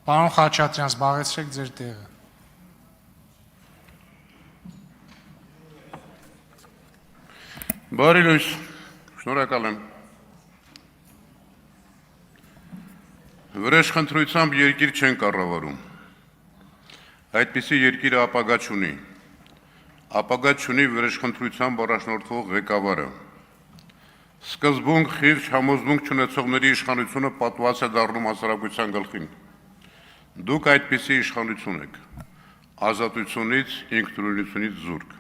Պարոն Խաչատրյան, զբաղեցրեք ձեր տեղը։ Բարի լույս, շնորհակալ եմ։ Վրեժխնդրությամբ երկիր չեն կառավարում։ Այդպիսի երկիրը ապագա չունի։ Ապագա չունի վրեժխնդրությամբ առաջնորդվող ղեկավարը։ Սկզբունք, խիղճ, համոզմունք չունեցողների իշխանությունը պատված է դառնում հասարակության գլխին։ Դուք այդպիսի իշխանություն եք, ազատությունից, ինքնուրույնությունից զուրկ։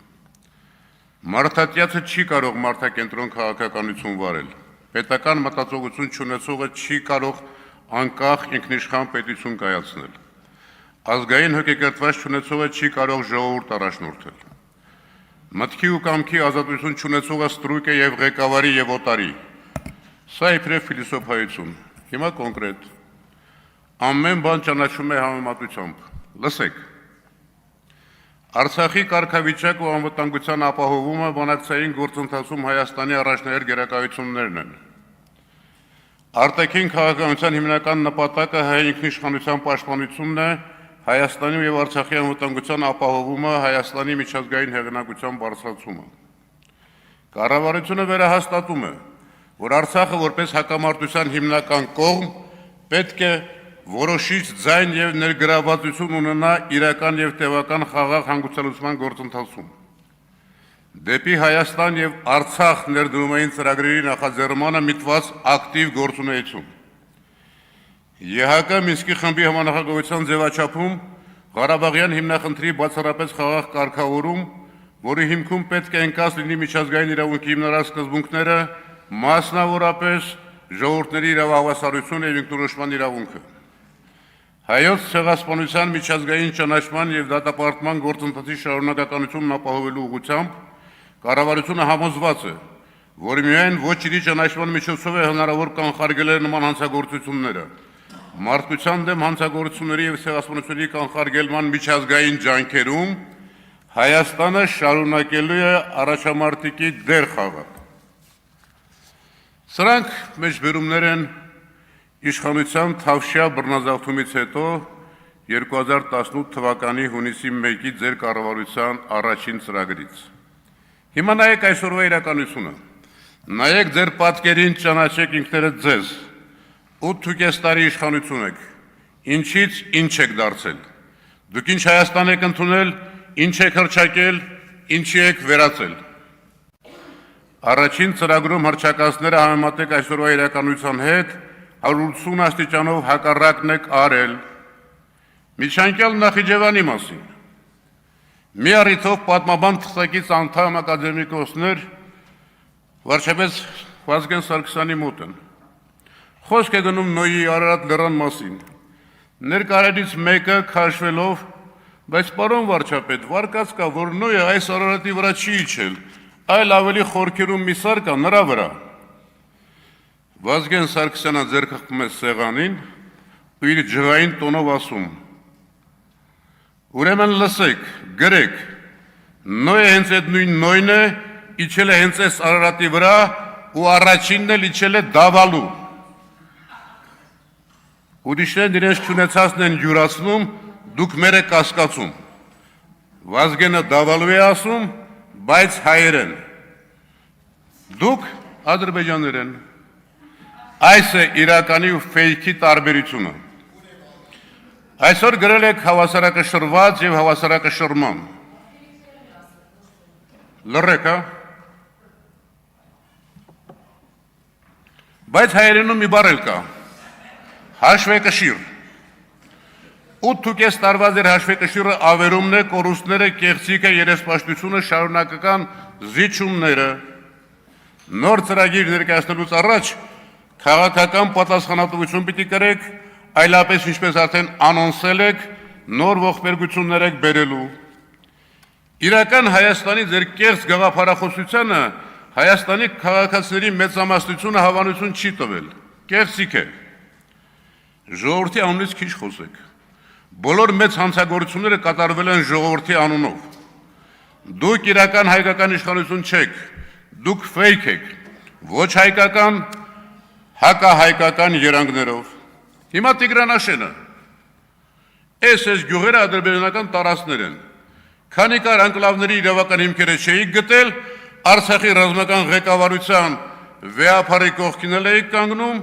Մարդատյացը չի կարող մարդակենտրոն քաղաքականություն վարել։ Պետական մտածողություն չունեցողը չի կարող անկախ ինքնիշխան պետություն կայացնել։ Ազգային հոգեկրթված չունեցողը չի կարող ժողովուրդ առաջնորդել։ Մտքի ու կամքի ազատություն չունեցողը ստրուկ է եւ ղեկավարի եւ օտարի։ Սա իբրև փիլիսոփայություն։ Հիմա կոնկրետ։ Ամեն բան ճանաչում է համեմատությամբ։ Լսեք։ Արցախի կարգավիճակ ու անվտանգության ապահովումը բանակցային գործընթացում Հայաստանի առաջնահերթ գերակայություններն են։ Արտաքին քաղաքականության հիմնական նպատակը հայ ինքնիշխանության պաշտպանությունն է, Հայաստանի եւ Արցախի անվտանգության ապահովումը, Հայաստանի միջազգային հեղինակության բարձրացումը։ Կառավարությունը վերահաստատում է, որ Արցախը որպես հակամարտության հիմնական կողմ պետք է որոշիչ ձայն եւ ներգրավվածություն ունենա իրական եւ տևական խաղաղ հանգուցալուծման գործընթացում։ Դեպի Հայաստան եւ Արցախ ներդրումային ծրագրերի նախաձեռնմանը միտված ակտիվ գործունեություն։ ԵՀԿ Մինսկի խմբի համանախագահության ձևաչափում Ղարաբաղյան հիմնախնդրի բացառապես խաղաղ կարգավորում, որի հիմքում պետք է ընկած լինի միջազգային իրավունքի հիմնարար սկզբունքները, մասնավորապես ժողովուրդների իրավահավասարություն եւ ինքնորոշման իրավունքը։ Հայոց ցեղասպանության միջազգային ճանաչման եւ դատապարտման գործընթացի շարունակականությունն ապահովելու ուղղությամբ կառավարությունը համոզված է, որ միայն ոչ իրի ճանաչման միջոցով է հնարավոր կանխարգելել նման հանցագործությունները։ Մարդկության դեմ հանցագործությունների եւ ցեղասպանությունների կանխարգելման միջազգային ջանքերում Հայաստանը շարունակելու է առաջամարտիկի դեր խաղալ։ Սրանք մեջբերումներ են իշխանության թավշյա բռնազավթումից հետո 2018 թվականի հունիսի 1-ի ձեր կառավարության առաջին ծրագրից։ Հիմա նայեք այսօրվա իրականությունը։ Նայեք ձեր պատկերին, ճանաչեք ինքներդ ձեզ։ 8.5 տարի իշխանություն եք։ Ինչից ինչ եք դարձել։ Դուք ինչ Հայաստան եք ընդունել, ինչ եք հռչակել, ինչի եք վերածել։ Առաջին ծրագրում հռչակածները համեմատեք այսօրվա իրականության հետ, 180 աստիճանով հակառակն եք արել։ Միջանկյալ Նախիջևանի մասին։ Մի առիթով պատմաբան թղթակից անդամ ակադեմիկոսներ վարչապետ Վազգեն Սարգսյանի մոտ են։ Խոսք է գնում Նոյի Արարատ լեռան մասին։ Ներկայացից մեկը քաշվելով, բայց պարոն վարչապետ, վարկած կա, որ Նոյը այս Արարատի վրա չի իջել, այլ ավելի խորքերում մի սար կա նրա վրա։ Վազգեն Սարգսյանը ձեռք խփում է սեղանին ու իր ջղային տոնով ասում. Ուրեմն լսեք, գրեք, Նոյը հենց այդ նույն Նոյն է, իջել է հենց այս Արարատի վրա ու առաջինն էլ իջել է Դավալու։ Ուրիշներն իրենց չունեցածն են յուրացնում, դուք մեր եք կասկածում։ Վազգենը Դավալու է ասում, բայց հայերեն։ Դուք ադրբեջաներեն։ Այս է իրականի ու ֆեյքի տարբերությունը։ Այսօր գրել եք հավասարակշռված եւ հավասարակշռման։ Լռեք, հա։ Բայց հայերենում մի բառ էլ կա։ Հաշվեկշիռ։ 8.5 տարվա ձեր հաշվեկշիռը ավերումն է, կորուստները, կեղծիքը, երեսպաշտությունը, շարունակական զիջումները։ Նոր ծրագիր ներկայացնելուց առաջ քաղաքական պատասխանատվություն պիտի կրեք, այլապես ինչպես արդեն անոնսել եք, նոր ողբերգություններ եք բերելու։ Իրական Հայաստանի ձեր կեղծ գաղափարախոսությանը Հայաստանի քաղաքացիների մեծամասնությունը հավանություն չի տվել։ Կեղծիք է։ Ժողովրդի անունից քիչ խոսեք։ Բոլոր մեծ հանցագործությունները կատարվել են ժողովրդի անունով։ Դուք իրական հայկական իշխանություն չեք, դուք ֆեյք եք, ոչ հայկական, հակահայկական երանգներով։ Հիմա Տիգրան Աշենը Այս գյուղերը ադրբեջանական տարածքներ են։ Քանի կար անկլավների իրավական հիմքերը չէի գտել, Արցախի ռազմական ղեկավարության վեհապարի կողքին էի կանգնում,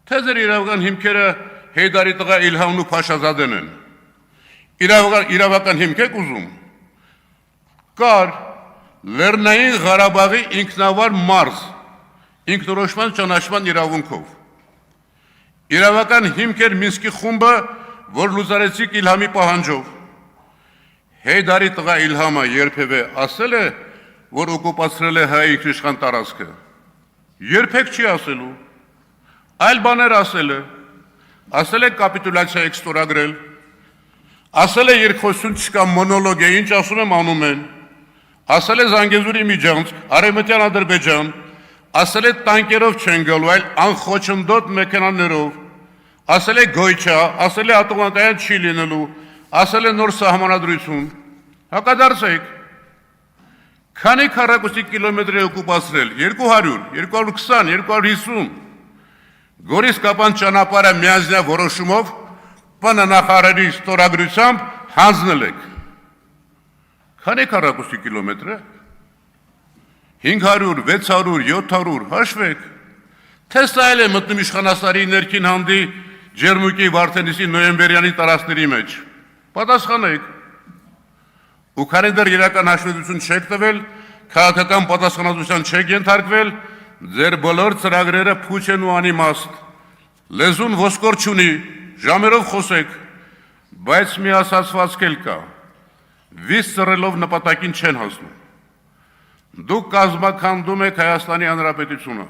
թե ձեր իրավական հիմքերը Հեյդարի տղա Իլհամն ու Փաշազադեն են։ Իրավական հիմք եք ուզում։ Կար Լեռնային Ղարաբաղի ինքնավար մարզ, ինքնորոշման ճանաչման իրավունքով։ Իրավական հիմք էր Մինսկի խումբը, որ լուծարեցիք Իլհամի պահանջով։ Հեյդարի տղա Իլհամը երբևէ ասել է, որ օկուպացրել է հայ ինքնիշխան տարածքը։ Երբեք չի ասելու, այլ բաներ ասել է կապիտուլյացիա եք ստորագրել, ասել է երկխոսություն չկա մոնոլոգ է, ինչ ասում եմ անում են, ասել է Զանգեզուրի միջանցք, Արևմտյան Ադրբեջան, ասել է տանկերով չեն գալու, այլ անխոչնդոտ մեքենաներով, ասել է գոյչա, ասել է ատոմակայան չի լինելու, ասել է նոր սահմանադրություն, հակադարձեք, քանի քառակուսի կիլոմետր է օկուպացրել, 200, 220, 250, Գորիս կապան ճանապարհը միանձնյա որոշումով ՊՆ նախարարի ստորագրությամբ հանձնել եք, քանի քառակուսի կիլոմետր է, 500, 600, 700, հաշվեք, թե սա էլ է մտնում իշխանասարի ներքին հանդի Ջերմուկի Վարդենիսի նոյեմբերյանի տարածքների մեջ, պատասխանեք, ու քանի դեռ իրական հաշվետվություն չեք տվել, քաղաքական պատասխանատվության չեք ենթարկվել, ձեր բոլոր ծրագրերը փուչ են ու անիմաստ, լեզուն ոսկոր չունի, ժամերով խոսեք, բայց մի ասացվածք էլ կա, վիզ ծռելով նպատակին չեն հասնում։ Դուք կազմաքանդում եք Հայաստանի Հանրապետությունը,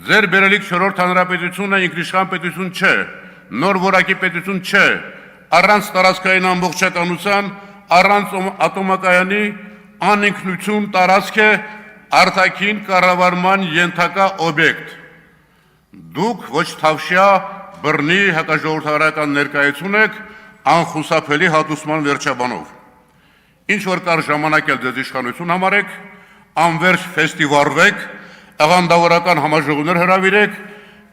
ձեր բերելիք 4-րդ հանրապետությունը ինքնիշխան պետություն չէ, նոր որակի պետություն չէ, առանց տարածքային ամբողջականության, առանց ատոմակայանի անինքնություն տարածք է արտաքին կառավարման ենթակա օբյեկտ։ Դուք ոչ թավշյա բռնի հակաժողովրդական ներկայություն եք անխուսափելի հատուցման վերջաբանով։ Ինչ որ կար ժամանակ էլ ձեզ իշխանություն համարեք, անվերջ ֆեստիվալվեք, աղանդավորական համաժողովներ հրավիրեք,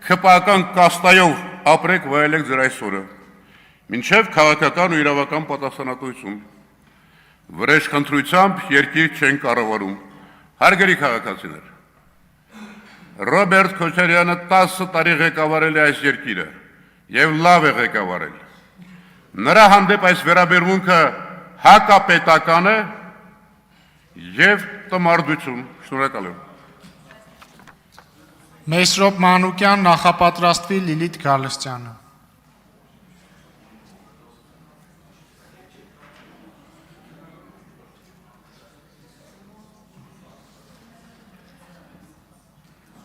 քպական կաստայով ապրեք, վայելեք ձեր այսօրը, մինչև քաղաքական ու իրավական պատասխանատվություն։ Վրեժխնդրությամբ երկիր չեն կառավարում։ Հարգելի քաղաքացիներ, Ռոբերտ Քոչարյանը 10 տարի ղեկավարել է այս երկիրը եւ լավ է ղեկավարել։ Նրա հանդեպ այս վերաբերմունքը հակապետական է եւ տմարդություն։ Շնորհակալ եմ։ Մեսրոպ Մանուկյան, նախապատրաստվի Լիլիթ Գալստյանը։